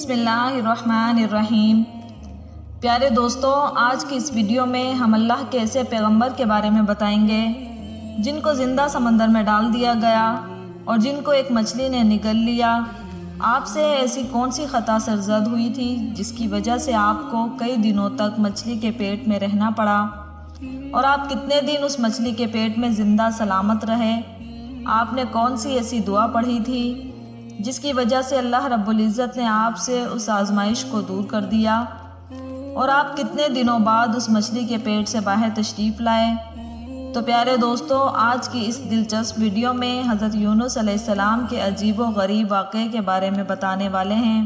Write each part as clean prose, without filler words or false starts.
بسم اللہ الرحمن الرحیم۔ پیارے دوستو، آج کی اس ویڈیو میں ہم اللہ کے ایسے پیغمبر کے بارے میں بتائیں گے جن کو زندہ سمندر میں ڈال دیا گیا اور جن کو ایک مچھلی نے نگل لیا۔ آپ سے ایسی کون سی خطا سرزد ہوئی تھی جس کی وجہ سے آپ کو کئی دنوں تک مچھلی کے پیٹ میں رہنا پڑا، اور آپ کتنے دن اس مچھلی کے پیٹ میں زندہ سلامت رہے؟ آپ نے کون سی ایسی دعا پڑھی تھی جس کی وجہ سے اللہ رب العزت نے آپ سے اس آزمائش کو دور کر دیا، اور آپ کتنے دنوں بعد اس مچھلی کے پیٹ سے باہر تشریف لائے؟ تو پیارے دوستو، آج کی اس دلچسپ ویڈیو میں حضرت یونس علیہ السلام کے عجیب و غریب واقعے کے بارے میں بتانے والے ہیں،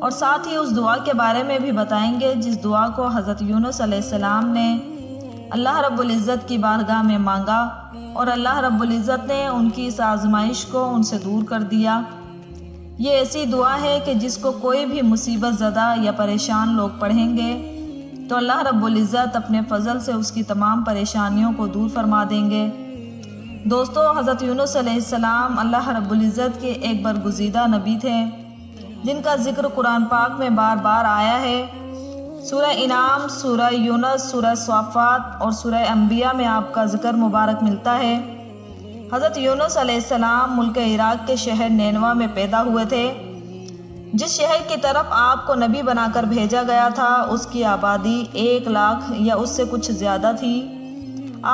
اور ساتھ ہی اس دعا کے بارے میں بھی بتائیں گے جس دعا کو حضرت یونس علیہ السلام نے اللہ رب العزت کی بارگاہ میں مانگا، اور اللہ رب العزت نے ان کی اس آزمائش کو ان سے دور کر دیا۔ یہ ایسی دعا ہے کہ جس کو کوئی بھی مصیبت زدہ یا پریشان لوگ پڑھیں گے تو اللہ رب العزت اپنے فضل سے اس کی تمام پریشانیوں کو دور فرما دیں گے۔ دوستو، حضرت یونس علیہ السلام اللہ رب العزت کے ایک برگزیدہ نبی تھے جن کا ذکر قرآن پاک میں بار بار آیا ہے۔ سورہ انعام، سورہ یونس، سورہ صافات اور سورہ انبیاء میں آپ کا ذکر مبارک ملتا ہے۔ حضرت یونس علیہ السلام ملک عراق کے شہر نینوا میں پیدا ہوئے تھے۔ جس شہر کی طرف آپ کو نبی بنا کر بھیجا گیا تھا اس کی آبادی 1 لاکھ یا اس سے کچھ زیادہ تھی۔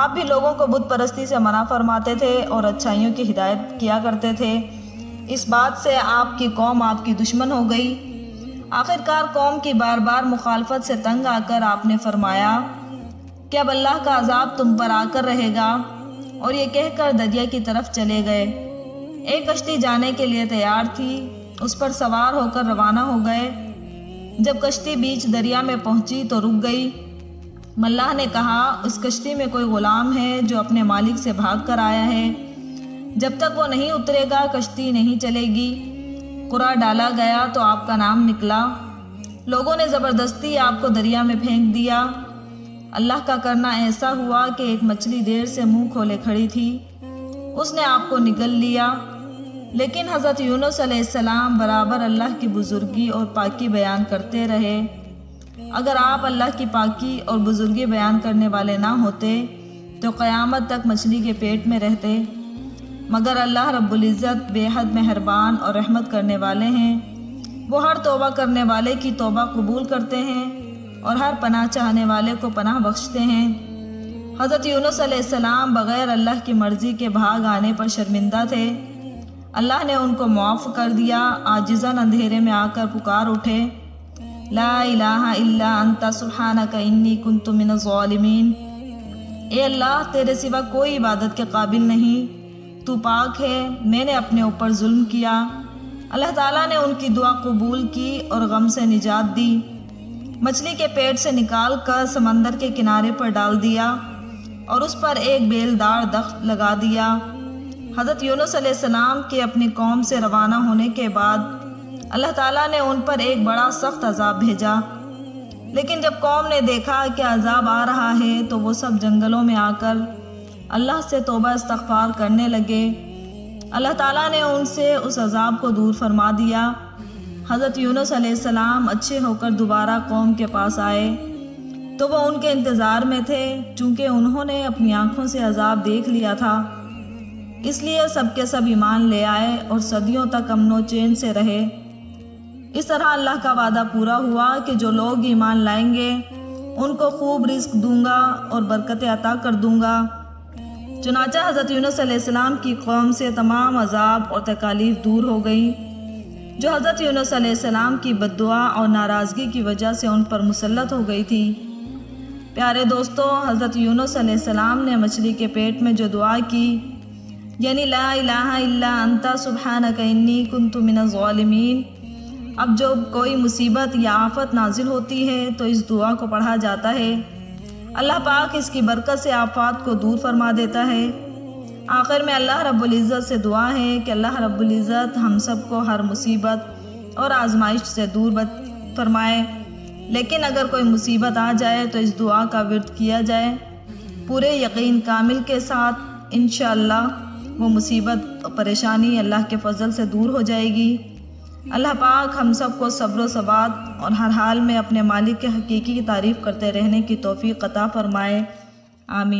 آپ بھی لوگوں کو بت پرستی سے منع فرماتے تھے اور اچھائیوں کی ہدایت کیا کرتے تھے۔ اس بات سے آپ کی قوم آپ کی دشمن ہو گئی۔ آخرکار قوم کی بار بار مخالفت سے تنگ آ کر آپ نے فرمایا کہ اب اللہ کا عذاب تم پر آ کر رہے گا، اور یہ کہہ کر دریا کی طرف چلے گئے۔ ایک کشتی جانے کے لیے تیار تھی، اس پر سوار ہو کر روانہ ہو گئے۔ جب کشتی بیچ دریا میں پہنچی تو رک گئی۔ ملاح نے کہا، اس کشتی میں کوئی غلام ہے جو اپنے مالک سے بھاگ کر آیا ہے، جب تک وہ نہیں اترے گا کشتی نہیں چلے گی۔ قرعہ ڈالا گیا تو آپ کا نام نکلا۔ لوگوں نے زبردستی آپ کو دریا میں پھینک دیا۔ اللہ کا کرنا ایسا ہوا کہ ایک مچھلی دیر سے منہ کھولے کھڑی تھی، اس نے آپ کو نگل لیا۔ لیکن حضرت یونس علیہ السلام برابر اللہ کی بزرگی اور پاکی بیان کرتے رہے۔ اگر آپ اللہ کی پاکی اور بزرگی بیان کرنے والے نہ ہوتے تو قیامت تک مچھلی کے پیٹ میں رہتے، مگر اللہ رب العزت بے حد مہربان اور رحمت کرنے والے ہیں۔ وہ ہر توبہ کرنے والے کی توبہ قبول کرتے ہیں اور ہر پناہ چاہنے والے کو پناہ بخشتے ہیں۔ حضرت یونس علیہ السلام بغیر اللہ کی مرضی کے بھاگ آنے پر شرمندہ تھے۔ اللہ نے ان کو معاف کر دیا۔ عاجزاً اندھیرے میں آ کر پکار اٹھے، لا الہ الا انت سبحانک انی کنت من الظالمین۔ اے اللہ، تیرے سوا کوئی عبادت کے قابل نہیں، تو پاک ہے، میں نے اپنے اوپر ظلم کیا۔ اللہ تعالیٰ نے ان کی دعا قبول کی اور غم سے نجات دی۔ مچھلی کے پیٹ سے نکال کر سمندر کے کنارے پر ڈال دیا اور اس پر ایک بیلدار درخت لگا دیا۔ حضرت یونس علیہ السلام کے اپنی قوم سے روانہ ہونے کے بعد اللہ تعالیٰ نے ان پر ایک بڑا سخت عذاب بھیجا، لیکن جب قوم نے دیکھا کہ عذاب آ رہا ہے تو وہ سب جنگلوں میں آ کر اللہ سے توبہ استغفار کرنے لگے۔ اللہ تعالیٰ نے ان سے اس عذاب کو دور فرما دیا۔ حضرت یونس علیہ السلام اچھے ہو کر دوبارہ قوم کے پاس آئے تو وہ ان کے انتظار میں تھے، چونکہ انہوں نے اپنی آنکھوں سے عذاب دیکھ لیا تھا، اس لیے سب کے سب ایمان لے آئے اور صدیوں تک امن و چین سے رہے۔ اس طرح اللہ کا وعدہ پورا ہوا کہ جو لوگ ایمان لائیں گے ان کو خوب رزق دوں گا اور برکتیں عطا کر دوں گا۔ چنانچہ حضرت یونس علیہ السلام کی قوم سے تمام عذاب اور تکالیف دور ہو گئی جو حضرت یونس علیہ السلام کی بد دعا اور ناراضگی کی وجہ سے ان پر مسلط ہو گئی تھی۔ پیارے دوستو، حضرت یونس علیہ السلام نے مچھلی کے پیٹ میں جو دعا کی، یعنی لا الہ الا انت سبحانک انی کنت من الظالمین، اب جب کوئی مصیبت یا آفت نازل ہوتی ہے تو اس دعا کو پڑھا جاتا ہے، اللہ پاک اس کی برکت سے آفات کو دور فرما دیتا ہے۔ آخر میں اللہ رب العزت سے دعا ہے کہ اللہ رب العزت ہم سب کو ہر مصیبت اور آزمائش سے دور فرمائے۔ لیکن اگر کوئی مصیبت آ جائے تو اس دعا کا ورد کیا جائے، پورے یقین کامل کے ساتھ انشاءاللہ وہ مصیبت اور پریشانی اللہ کے فضل سے دور ہو جائے گی۔ اللہ پاک ہم سب کو صبر و ثبات اور ہر حال میں اپنے مالک کے حقیقی کی تعریف کرتے رہنے کی توفیق عطا فرمائے، آمین۔